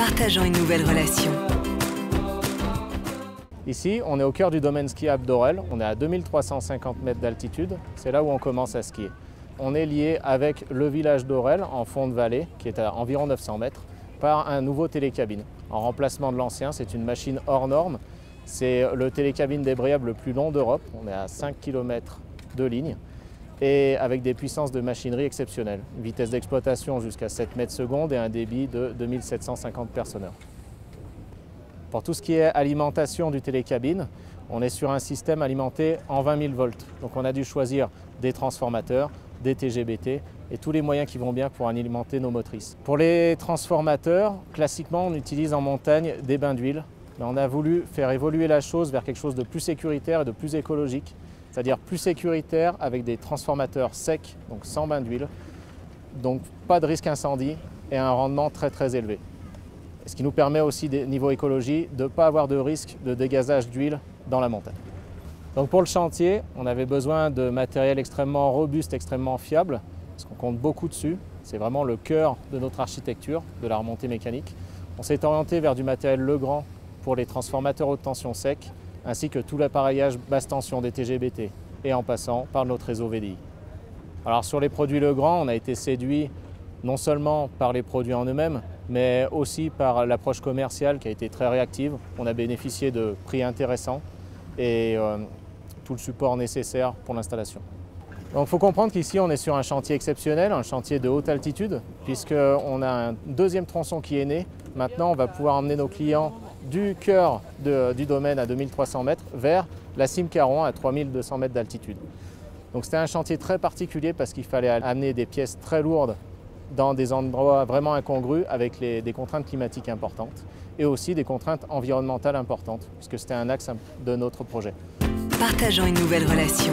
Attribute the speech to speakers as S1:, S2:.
S1: partageant une nouvelle relation.
S2: Ici, on est au cœur du domaine skiable d'Orel. On est à 2350 mètres d'altitude. C'est là où on commence à skier. On est lié avec le village d'Orel en fond de vallée, qui est à environ 900 mètres, par un nouveau télécabine. En remplacement de l'ancien, c'est une machine hors norme. C'est le télécabine débrayable le plus long d'Europe. On est à 5 km de ligne et avec des puissances de machinerie exceptionnelles. Une vitesse d'exploitation jusqu'à 7 mètres secondes et un débit de 2750 personnes-heure. Pour tout ce qui est alimentation du télécabine, on est sur un système alimenté en 20 000 volts. Donc on a dû choisir des transformateurs, des TGBT et tous les moyens qui vont bien pour alimenter nos motrices. Pour les transformateurs, classiquement on utilise en montagne des bains d'huile. Mais on a voulu faire évoluer la chose vers quelque chose de plus sécuritaire et de plus écologique, c'est-à-dire plus sécuritaire avec des transformateurs secs, donc sans bain d'huile, donc pas de risque incendie et un rendement très élevé. Ce qui nous permet aussi, niveau écologie, de ne pas avoir de risque de dégazage d'huile dans la montagne. Donc pour le chantier, on avait besoin de matériel extrêmement robuste, extrêmement fiable, parce qu'on compte beaucoup dessus. C'est vraiment le cœur de notre architecture, de la remontée mécanique. On s'est orienté vers du matériel Legrand pour les transformateurs haute tension secs, ainsi que tout l'appareillage basse tension des TGBT, et en passant par notre réseau VDI. Alors sur les produits Legrand, on a été séduit non seulement par les produits en eux-mêmes, mais aussi par l'approche commerciale qui a été très réactive. On a bénéficié de prix intéressants et tout le support nécessaire pour l'installation. Donc il faut comprendre qu'ici on est sur un chantier exceptionnel, un chantier de haute altitude, puisqu'on a un deuxième tronçon qui est né. Maintenant on va pouvoir emmener nos clients du cœur du domaine à 2300 mètres vers la cime Caron à 3200 mètres d'altitude. Donc c'était un chantier très particulier parce qu'il fallait amener des pièces très lourdes dans des endroits vraiment incongrus avec des contraintes climatiques importantes et aussi des contraintes environnementales importantes puisque c'était un axe de notre projet.
S1: Partageant une nouvelle relation.